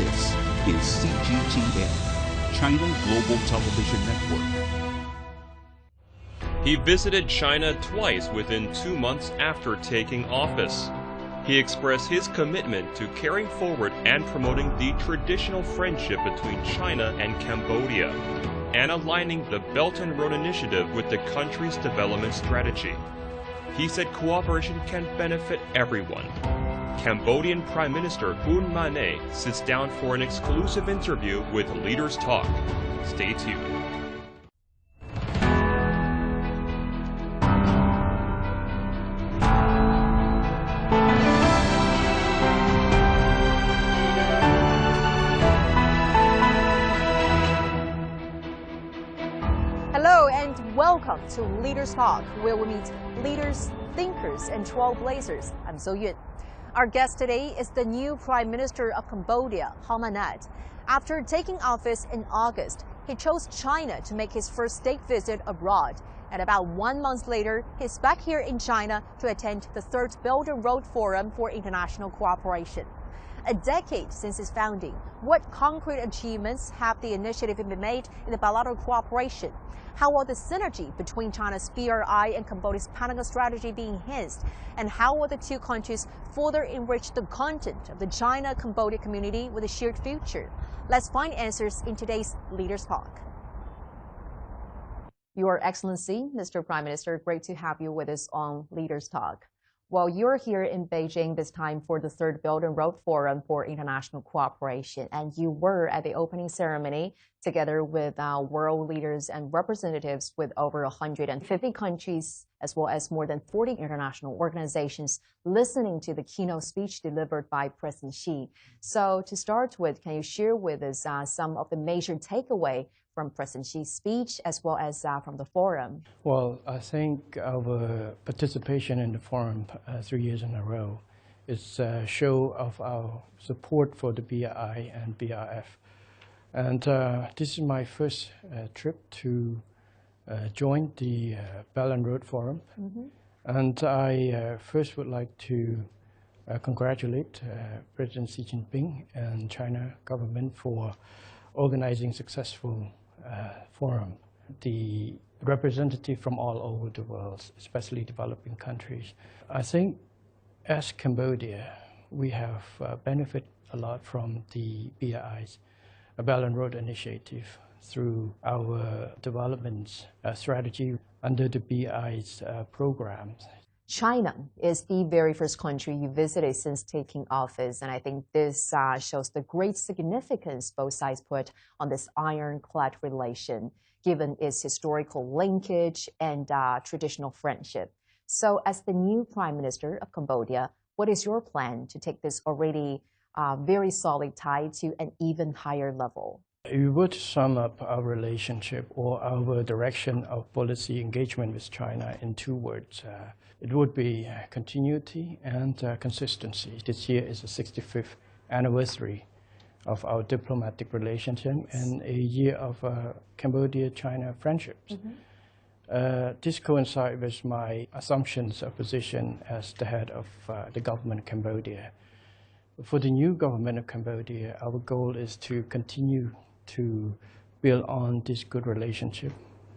This is CGTN, China Global Television Network. He visited China twice within 2 months after taking office. He expressed his commitment to carrying forward and promoting the traditional friendship between China and Cambodia, and aligning the Belt and Road Initiative with the country's development strategy. He said cooperation can benefit everyone. Cambodian Prime Minister Hun Manet sits down for an exclusive interview with Leaders Talk. Stay tuned. Hello and welcome to Leaders Talk, where we meet leaders, thinkers, and trailblazers. I'm So Yun. Our guest today is the new Prime Minister of Cambodia, Hun Manet. After taking office in August, he chose China to make his first state visit abroad. And about 1 month later, he's back here in China to attend the third Belt and Road Forum for International Cooperation. A decade since its founding, what concrete achievements have the initiative been made in the bilateral cooperation? How will the synergy between China's BRI and Cambodia's Panama strategy be enhanced? And how will the two countries further enrich the content of the China-Cambodia community with a shared future? Let's find answers in today's Leaders Talk. Your Excellency, Mr. Prime Minister, great to have you with us on Leaders Talk. Well, you're here in Beijing this time for the third Belt and Road Forum for International Cooperation, and you were at the opening ceremony together with world leaders and representatives with over 150 countries, as well as more than 40 international organizations, listening to the keynote speech delivered by President Xi. So to start with, can you share with us some of the major takeaway from President Xi's speech as well as from the forum? Well, I think our participation in the forum 3 years in a row is a show of our support for the BRI and BRF. And this is my first trip to join the Belt and Road Forum. And I first would like to congratulate President Xi Jinping and China government for organizing successful forum. The representative from all over the world, especially developing countries. I think as Cambodia, we have benefited a lot from the BRI's Belt and Road Initiative through our development strategy under the BRI's programs. China is the very first country you visited since taking office, and I think this shows the great significance both sides put on this ironclad relation, given its historical linkage and traditional friendship. So as the new Prime Minister of Cambodia, what is your plan to take this already very solid tie to an even higher level? We would sum up our relationship or our direction of policy engagement with China in 2 words. It would be continuity and consistency. This year is the 65th anniversary of our diplomatic relationship and a year of Cambodia-China friendships. This coincides with my assumptions of position as the head of the government of Cambodia. For the new government of Cambodia, our goal is to continue to build on this good relationship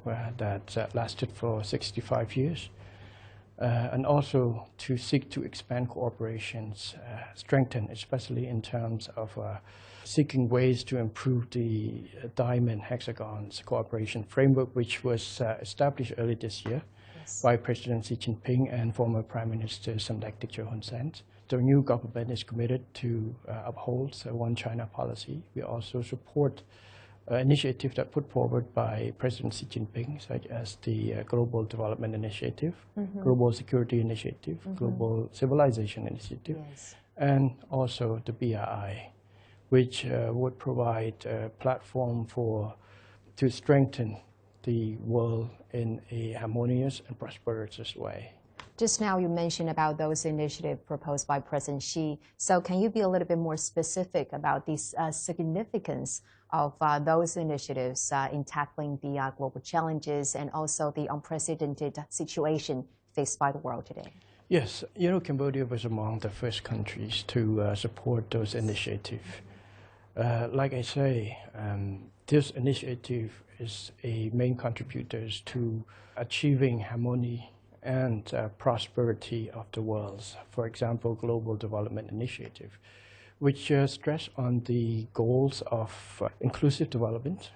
that lasted for 65 years. And also to seek to expand cooperations, strengthen, especially in terms of seeking ways to improve the Diamond Hexagons cooperation framework, which was established early this year by President Xi Jinping and former Prime Minister Samdech Techo Hun Sen. The new government is committed to uphold One China policy. We also support initiatives that put forward by President Xi Jinping, such as the Global Development Initiative, Global Security Initiative, Global Civilization Initiative, and also the BRI, which would provide a platform to strengthen the world in a harmonious and prosperous way. Just now you mentioned about those initiatives proposed by President Xi. So can you be a little bit more specific about the significance of those initiatives in tackling the global challenges and also the unprecedented situation faced by the world today? Yes, Cambodia was among the first countries to support those initiatives. Like I say, this initiative is a main contributor to achieving harmony and prosperity of the world. For example, Global Development Initiative, which stress on the goals of inclusive development,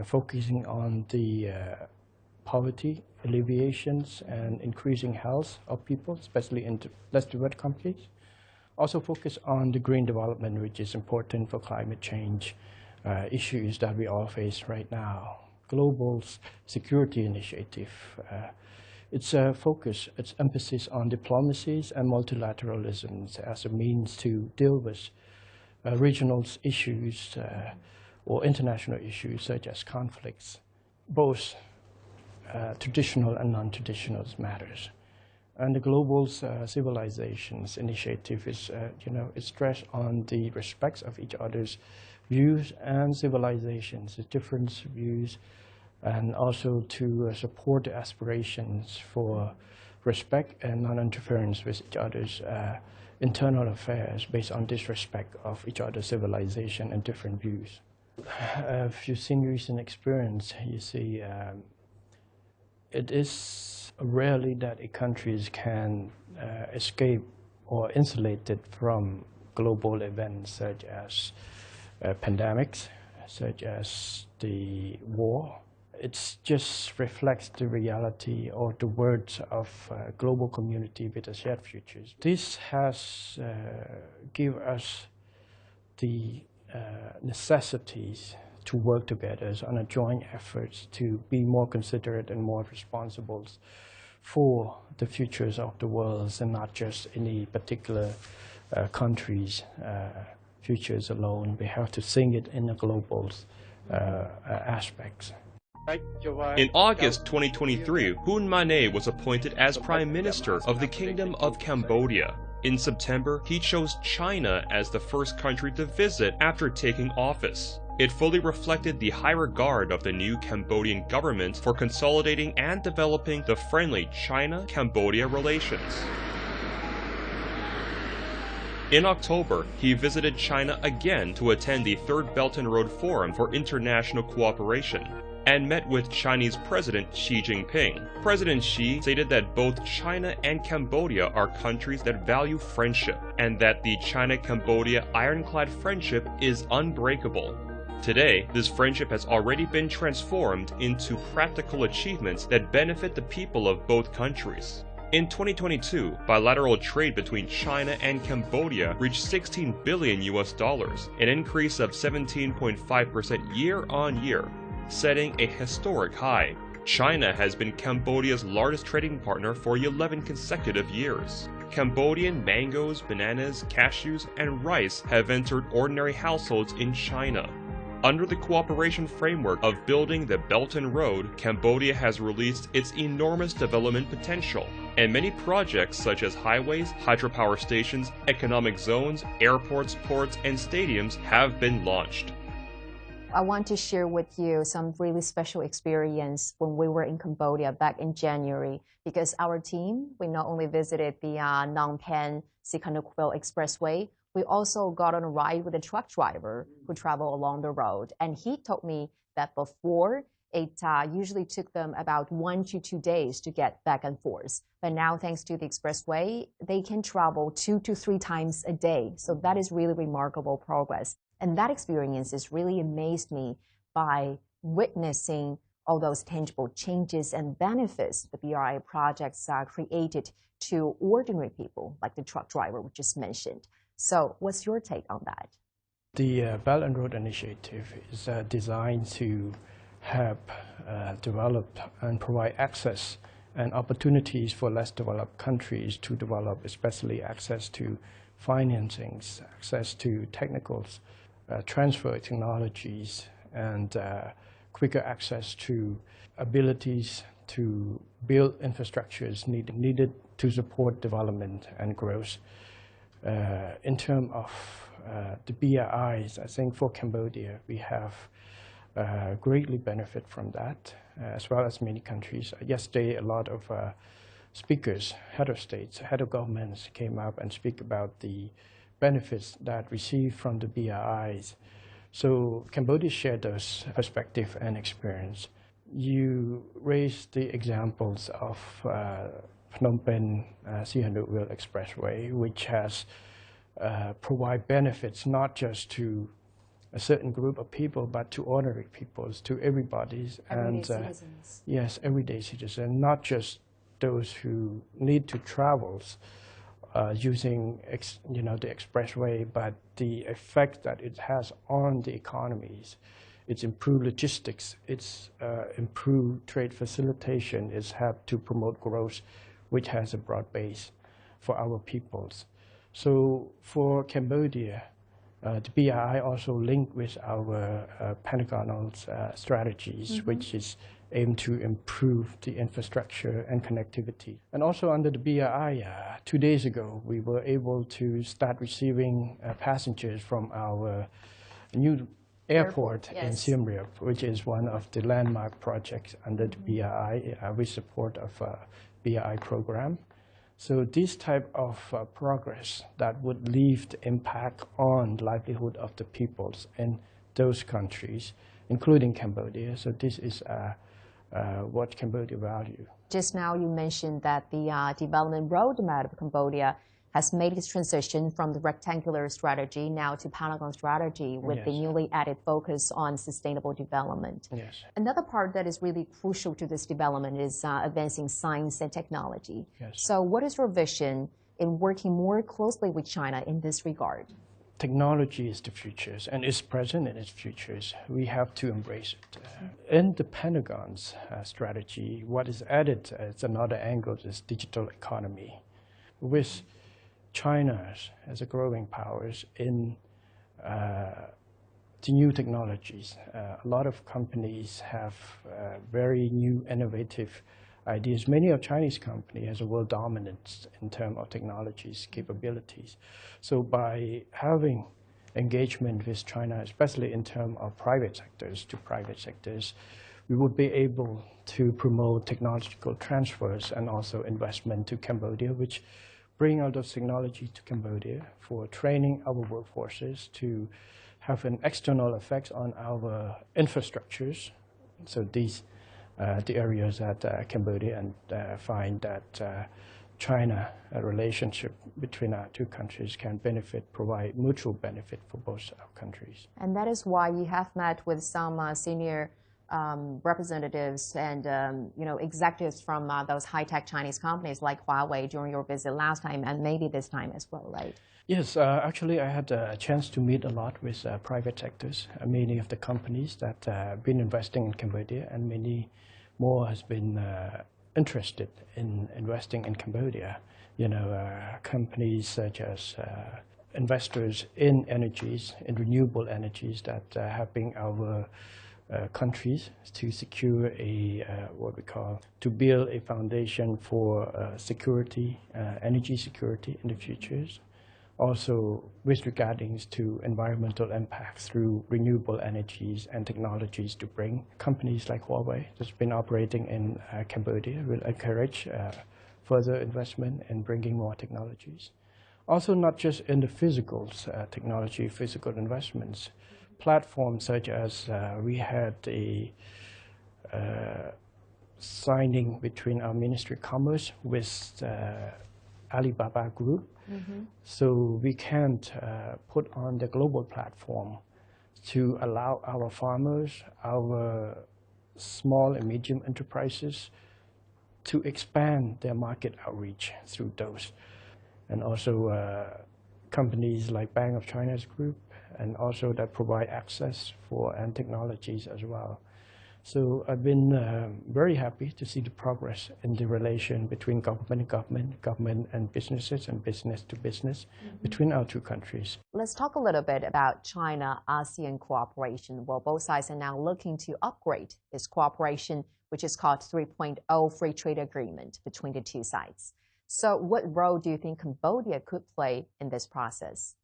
focusing on the poverty alleviations and increasing health of people, especially in less developed countries. Also focus on the green development, which is important for climate change issues that we all face right now. Global Security Initiative, its focus, its emphasis on diplomacies and multilateralism as a means to deal with regional issues or international issues such as conflicts, both traditional and non-traditional matters. And the Global Civilizations Initiative is, it's stressed on the respect of each other's views and civilizations, the different views, and also to support the aspirations for respect and non-interference with each other's internal affairs based on disrespect of each other's civilization and different views. If you've seen recent experience, you see it is rarely that a country can escape or insulate it from global events such as pandemics, such as the war. It just reflects the reality or the words of global community with a shared futures. This has given us the necessities to work together on a joint effort to be more considerate and more responsible for the futures of the world and not just any particular country's futures alone. We have to think it in a global aspects. In August 2023, Hun Mane was appointed as Prime Minister of the Kingdom of Cambodia. In September, he chose China as the first country to visit after taking office. It fully reflected the high regard of the new Cambodian government for consolidating and developing the friendly China-Cambodia relations. In October, he visited China again to attend the Third Belt and Road Forum for International Cooperation and met with Chinese President Xi Jinping. President Xi stated that both China and Cambodia are countries that value friendship and that the China-Cambodia ironclad friendship is unbreakable. Today, this friendship has already been transformed into practical achievements that benefit the people of both countries. In 2022, bilateral trade between China and Cambodia reached $16 billion, an increase of 17.5% year-on-year, setting a historic high. China has been Cambodia's largest trading partner for 11 consecutive years. Cambodian mangoes, bananas, cashews, and rice have entered ordinary households in China. Under the cooperation framework of building the Belt and Road, Cambodia has released its enormous development potential, and many projects such as highways, hydropower stations, economic zones, airports, ports, and stadiums have been launched. I want to share with you some really special experience when we were in Cambodia back in January, because our team, we not only visited the Phnom Penh Sihanoukville Expressway, we also got on a ride with a truck driver who traveled along the road. And he told me that before, it usually took them about 1 to 2 days to get back and forth. But now, thanks to the expressway, they can travel 2 to 3 times a day. So that is really remarkable progress. And that experience has really amazed me by witnessing all those tangible changes and benefits the BRI projects created to ordinary people, like the truck driver we just mentioned. So what's your take on that? The Belt and Road Initiative is designed to help develop and provide access and opportunities for less developed countries to develop, especially access to financings, access to technicals, transfer technologies, and quicker access to abilities to build infrastructures needed to support development and growth. In terms of the BRIs, I think for Cambodia, we have greatly benefit from that, as well as many countries. Yesterday, a lot of speakers, head of states, head of governments came up and speak about the benefits that received from the BRIs. So Cambodia shared those perspective and experience. You raised the examples of Phnom Penh Sihanouk Rail Expressway, which has provide benefits not just to a certain group of people, but to ordinary peoples, to everybody's Everyday citizens. Yes, everyday citizens, not just those who need to travel using the expressway, but the effect that it has on the economies. It's improved logistics, it's improved trade facilitation, it's helped to promote growth, which has a broad base for our peoples. So for Cambodia, the BRI also linked with our Pentagonal strategies, which is aimed to improve the infrastructure and connectivity. And also under the BRI, 2 days ago, we were able to start receiving passengers from our new airport in Siem Reap, which is one of the landmark projects under the BRI with support of BRI program. So this type of progress that would leave the impact on the livelihood of the peoples in those countries, including Cambodia. So this is what Cambodia value. Just now you mentioned that the development roadmap of Cambodia has made its transition from the rectangular strategy now to Pentagon strategy with the newly added focus on sustainable development. Yes. Another part that is really crucial to this development is advancing science and technology. Yes. So what is your vision in working more closely with China in this regard? Technology is the future, and is present in its futures. We have to embrace it. In the Pentagon's strategy, what is added as another angle is digital economy. With China as a growing powers in the new technologies. A lot of companies have very new, innovative ideas. Many of Chinese companies has a world dominance in terms of technologies, capabilities. So by having engagement with China, especially in terms of private sectors to private sectors, we would be able to promote technological transfers and also investment to Cambodia, which bring out those technology to Cambodia for training our workforces to have an external effect on our infrastructures. So these the areas that Cambodia and find that China relationship between our two countries can provide mutual benefit for both our countries. And that is why you have met with some senior representatives and executives from those high-tech Chinese companies like Huawei during your visit last time and maybe this time as well, right? Yes, actually I had a chance to meet a lot with private sectors. Many of the companies that have been investing in Cambodia and many more has been interested in investing in Cambodia. Companies such as investors in energies, in renewable energies that have been our countries to secure to build a foundation for security, energy security in the futures. Also with regarding to environmental impacts through renewable energies and technologies to bring. Companies like Huawei that's been operating in Cambodia will encourage further investment in bringing more technologies. Also not just in the physical technology, physical investments. Platforms such as we had a signing between our Ministry of Commerce with Alibaba Group. So we can put on the global platform to allow our farmers, our small and medium enterprises to expand their market outreach through those. And also companies like Bank of China's group, and also that provide access for and technologies as well. So I've been very happy to see the progress in the relation between government and government, government and businesses, and business to business between our two countries. Let's talk a little bit about China-ASEAN cooperation. Well, both sides are now looking to upgrade this cooperation, which is called 3.0 Free Trade Agreement between the two sides. So what role do you think Cambodia could play in this process?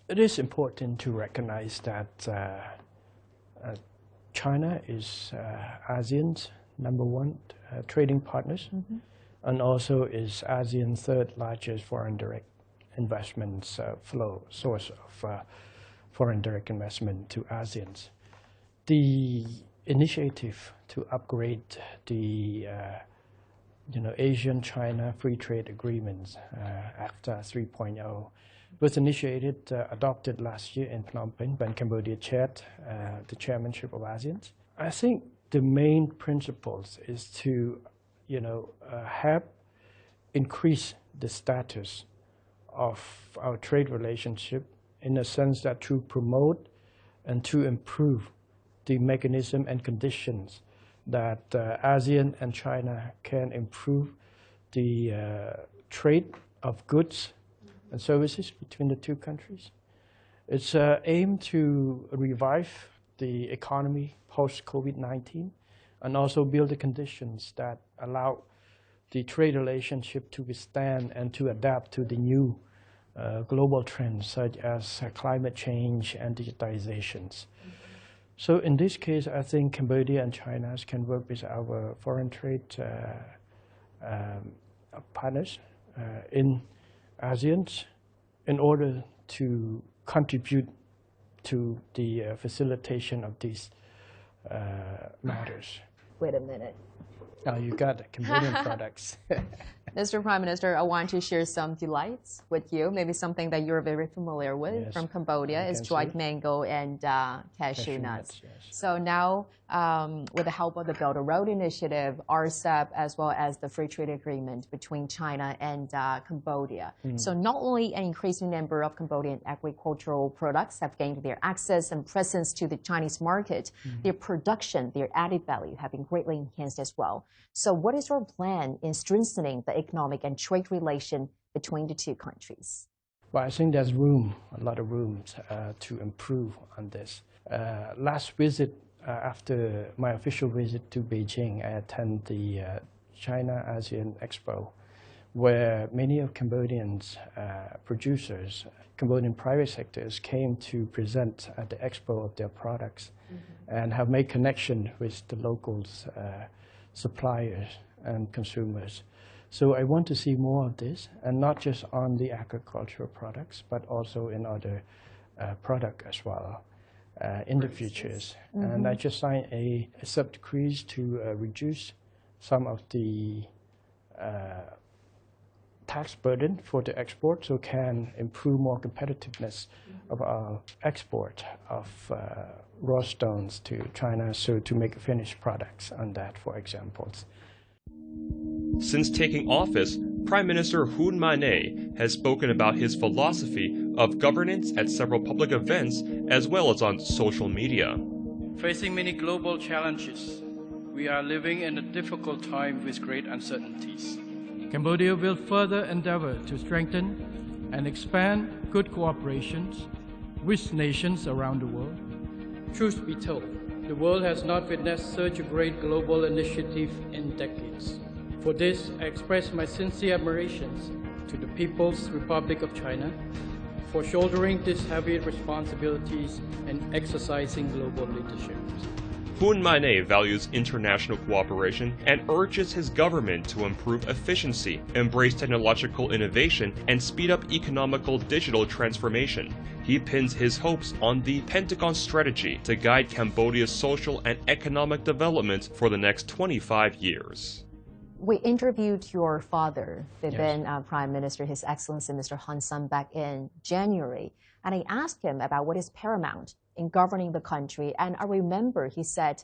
It is important to recognize that China is ASEAN's #1 trading partners, and also is ASEAN's 3rd largest foreign direct investments flow, source of foreign direct investment to ASEAN. The initiative to upgrade the Asian-China Free Trade Agreements, AFTA 3.0, was initiated, adopted last year in Phnom Penh when Cambodia chaired the chairmanship of ASEAN. I think the main principles is to, have increase the status of our trade relationship in the sense that to promote and to improve the mechanism and conditions that ASEAN and China can improve the trade of goods and services between the two countries. It's aimed to revive the economy post-COVID-19 and also build the conditions that allow the trade relationship to withstand and to adapt to the new global trends such as climate change and digitizations. So in this case, I think Cambodia and China can work with our foreign trade partners in ASEAN in order to contribute to the facilitation of these matters. Wait a minute. Oh, you got it. Cambodian products. Mr. Prime Minister, I want to share some delights with you, maybe something that you're very familiar with from Cambodia is dried mango and cashew nuts. Yes. So now, with the help of the Belt and Road Initiative, RCEP, as well as the Free Trade Agreement between China and Cambodia. So not only an increasing number of Cambodian agricultural products have gained their access and presence to the Chinese market, their production, their added value have been greatly enhanced as well. So what is your plan in strengthening the economic and trade relation between the two countries? Well, I think there's room, a lot of room to improve on this. Last visit, after my official visit to Beijing, I attended the China-ASEAN Expo, where many of Cambodians producers, Cambodian private sectors came to present at the expo of their products and have made connection with the locals, suppliers and consumers. So I want to see more of this, and not just on the agricultural products, but also in other products as well in the futures. And I just signed a sub-decree to reduce some of the tax burden for the export, so can improve more competitiveness of our export of raw stones to China, so to make finished products on that, for examples. Since taking office, Prime Minister Hun Manet has spoken about his philosophy of governance at several public events as well as on social media. Facing many global challenges, we are living in a difficult time with great uncertainties. Cambodia will further endeavor to strengthen and expand good cooperations with nations around the world. Truth be told, the world has not witnessed such a great global initiative in decades. For this, I express my sincere admirations to the People's Republic of China for shouldering these heavy responsibilities and exercising global leadership. Hun Manet values international cooperation and urges his government to improve efficiency, embrace technological innovation, and speed up economical digital transformation. He pins his hopes on the Pentagon strategy to guide Cambodia's social and economic development for the next 25 years. We interviewed your father, the then Prime Minister, His Excellency Mr. Hun Sen, back in January, and I asked him about what is paramount in governing the country, and I remember he said,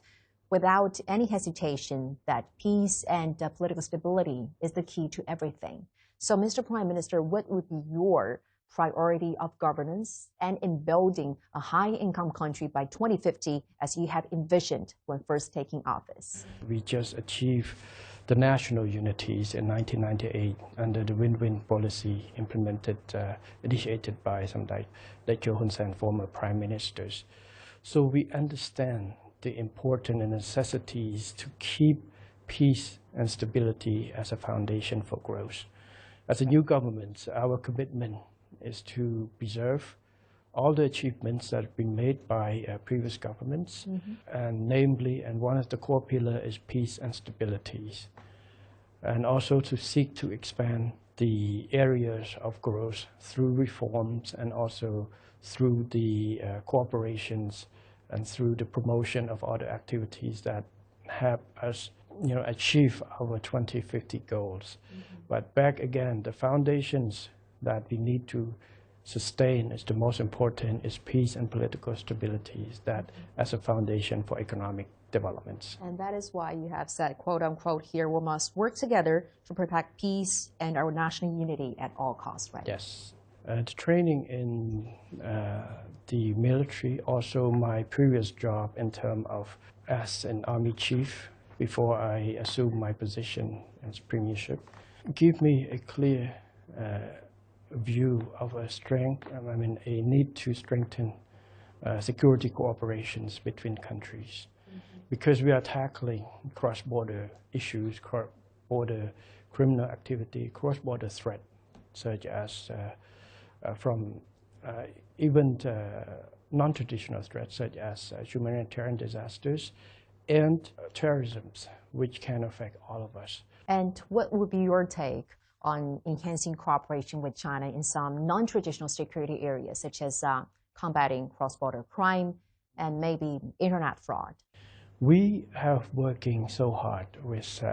without any hesitation, that peace and political stability is the key to everything. So, Mr. Prime Minister, what would be your priority of governance and in building a high-income country by 2050, as you had envisioned when first taking office? We just achieved the national unities in 1998 under the win-win policy implemented, initiated by some like Joe Hun Sen, former prime ministers. So we understand the important necessities to keep peace and stability as a foundation for growth. As a new government, our commitment is to preserve all the achievements that have been made by previous governments, and namely, and one of the core pillars is peace and stability. and also to seek to expand the areas of growth through reforms and also through the cooperations and through the promotion of other activities that help us achieve our 2050 goals. But back again, the foundations that we need to sustain is the most important is peace and political stability, that as a foundation for economic developments. And that is why you have said, quote unquote, here we must work together to protect peace and our national unity at all costs, right? Yes. The training in the military, also my previous job in terms of as an army chief before I assumed my position as premiership, give me a clear view of a need to strengthen security cooperations between countries. Because we are tackling cross-border issues, cross-border criminal activity, cross-border threat, such as from even non-traditional threats, such as humanitarian disasters and terrorism, which can affect all of us. And what would be your take on enhancing cooperation with China in some non-traditional security areas, such as combating cross-border crime and maybe internet fraud? We have working so hard with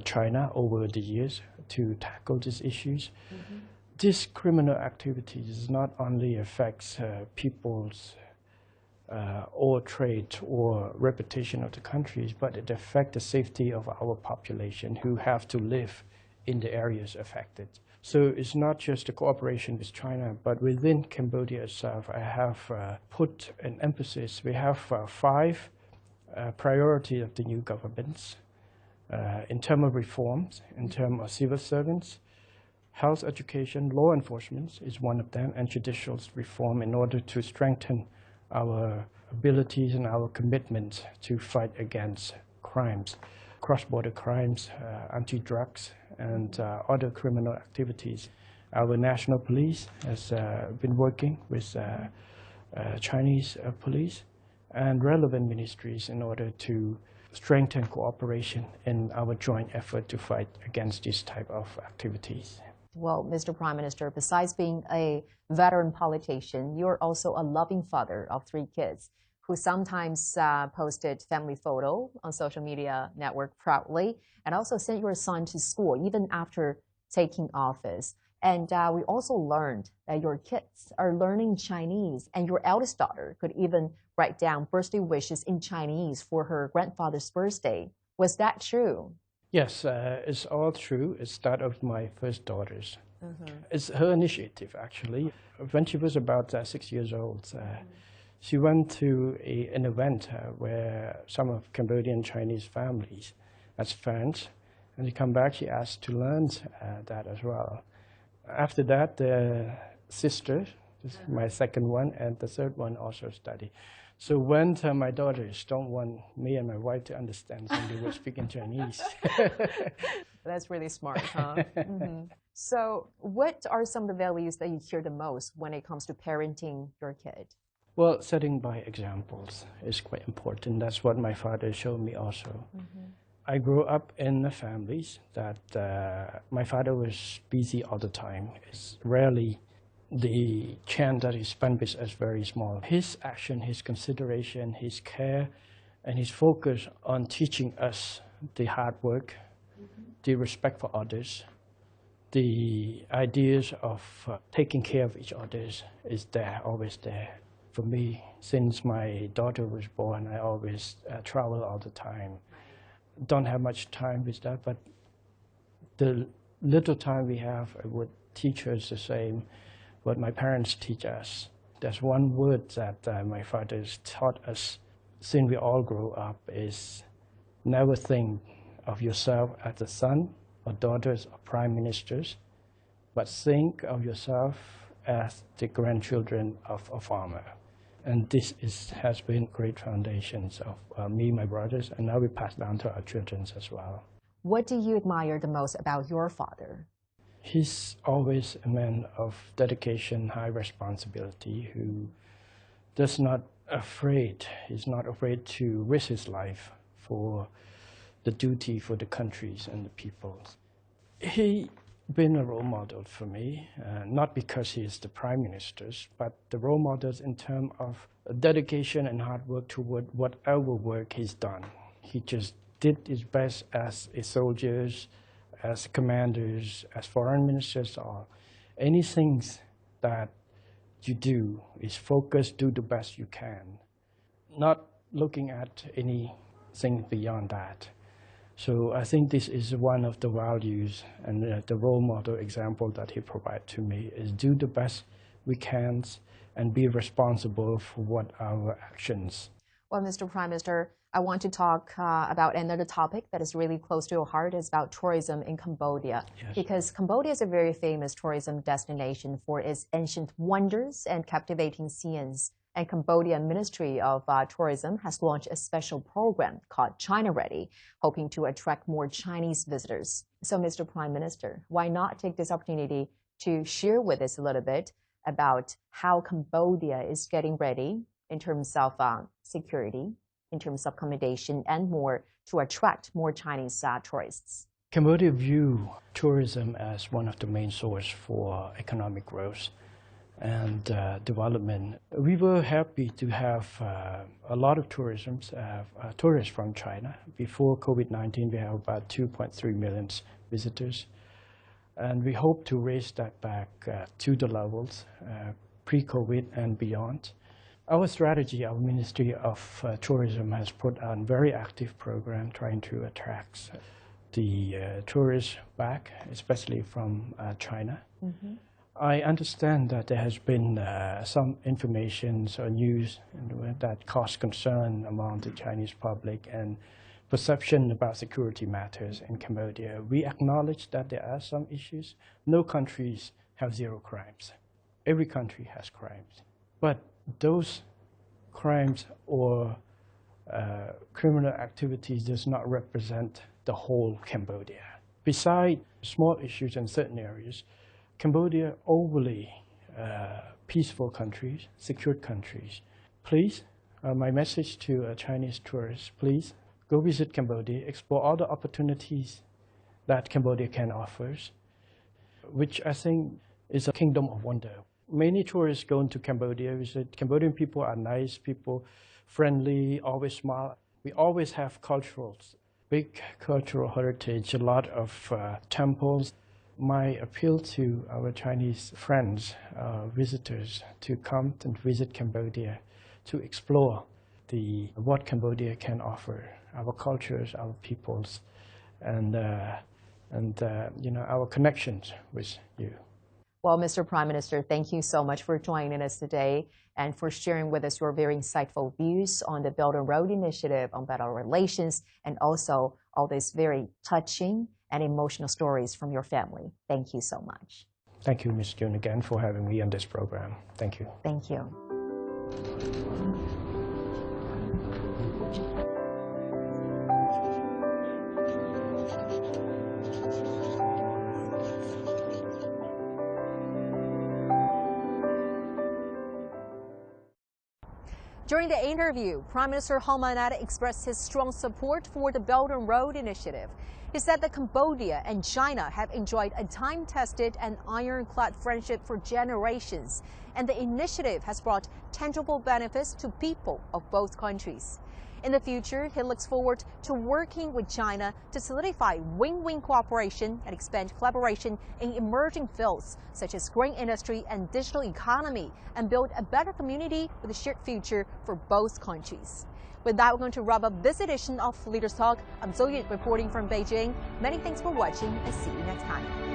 China over the years to tackle these issues. This criminal activities not only affects people's or trade or reputation of the countries, but it affects the safety of our population who have to live in the areas affected. So it's not just the cooperation with China, but within Cambodia itself, I have put an emphasis. We have 5 priorities of the new governments in terms of reforms, in terms of civil servants, health, education, law enforcement is one of them, and judicial reform in order to strengthen our abilities and our commitment to fight against crimes, cross-border crimes, anti-drugs, and other criminal activities. Our national police has been working with Chinese police and relevant ministries in order to strengthen cooperation in our joint effort to fight against this type of activities. Well, Mr. Prime Minister, besides being a veteran politician, you're also a loving father of 3 kids who sometimes posted family photo on social media network proudly and also sent your son to school even after taking office. And we also learned that your kids are learning Chinese, and your eldest daughter could even write down birthday wishes in Chinese for her grandfather's birthday. Was that true? Yes, it's all true. It's that of my first daughters. It's her initiative, actually. When she was about 6 years old, she went to an event where some of Cambodian Chinese families as friends, and she come back, she asked to learn that as well. After that, the sister, this is my second one, and the third one also study. So when my daughters don't want me and my wife to understand, so they were speaking Chinese. That's really smart, huh? So what are some of the values that you hear the most when it comes to parenting your kid? Well, setting by examples is quite important. That's what my father showed me also. I grew up in the families that my father was busy all the time. It's rarely the chance that he spent with us very small. His action, his consideration, his care, and his focus on teaching us the hard work, the respect for others, the ideas of taking care of each other is there, always there. For me, since my daughter was born, I always travel all the time. Don't have much time with that, but the little time we have, I would teach her the same what my parents teach us. There's one word that my father taught us since we all grew up is never think of yourself as a son or daughters of prime ministers, but think of yourself as the grandchildren of a farmer. And this has been great foundations of me, my brothers, and now we pass down to our children as well. What do you admire the most about your father? He's always a man of dedication, high responsibility, who does not afraid. He's not afraid to risk his life for the duty for the countries and the peoples. He been a role model for me, not because he is the prime minister, but the role models in terms of dedication and hard work toward whatever work he's done. He just did his best as a soldiers, as commanders, as foreign ministers, or anything that you do is focus, do the best you can, not looking at anything beyond that. So I think this is one of the values and the role model example that he provided to me is do the best we can and be responsible for what our actions. Well, Mr. Prime Minister, I want to talk about another topic that is really close to your heart. It's about tourism in Cambodia. Yes. Because Cambodia is a very famous tourism destination for its ancient wonders and captivating scenes. And Cambodia Ministry of Tourism has launched a special program called China Ready, hoping to attract more Chinese visitors. So, Mr. Prime Minister, why not take this opportunity to share with us a little bit about how Cambodia is getting ready in terms of security, in terms of accommodation, and more to attract more Chinese tourists? Cambodia views tourism as one of the main sources for economic growth and development. We were happy to have a lot of tourists from China. Before COVID-19, we have about 2.3 million visitors. And we hope to raise that back to the levels pre-COVID and beyond. Our strategy, our Ministry of Tourism has put on a very active program trying to attract the tourists back, especially from China. Mm-hmm. I understand that there has been some information or news that caused concern among the Chinese public and perception about security matters in Cambodia. We acknowledge that there are some issues. No countries have zero crimes. Every country has crimes. But those crimes or criminal activities does not represent the whole Cambodia. Besides small issues in certain areas, Cambodia overly peaceful countries, secured countries. Please, my message to Chinese tourists, please go visit Cambodia, explore all the opportunities that Cambodia can offer, which I think is a kingdom of wonder. Many tourists go into Cambodia, visit. Cambodian people are nice people, friendly, always smile. We always have big cultural heritage, a lot of temples. My appeal to our Chinese friends, visitors, to come and visit Cambodia, to explore what Cambodia can offer, our cultures, our peoples, and our connections with you. Well, Mr. Prime Minister, thank you so much for joining us today and for sharing with us your very insightful views on the Belt and Road Initiative, on better relations, and also all these very touching and emotional stories from your family. Thank you so much. Thank you, Ms. June, again for having me on this program. Thank you. Thank you. During the interview, Prime Minister Holmanat expressed his strong support for the Belt and Road Initiative. He said that Cambodia and China have enjoyed a time-tested and ironclad friendship for generations, and the initiative has brought tangible benefits to people of both countries. In the future, he looks forward to working with China to solidify win-win cooperation and expand collaboration in emerging fields such as green industry and digital economy, and build a better community with a shared future for both countries. With that, we're going to wrap up this edition of Leaders Talk. I'm So Yun reporting from Beijing. Many thanks for watching and see you next time.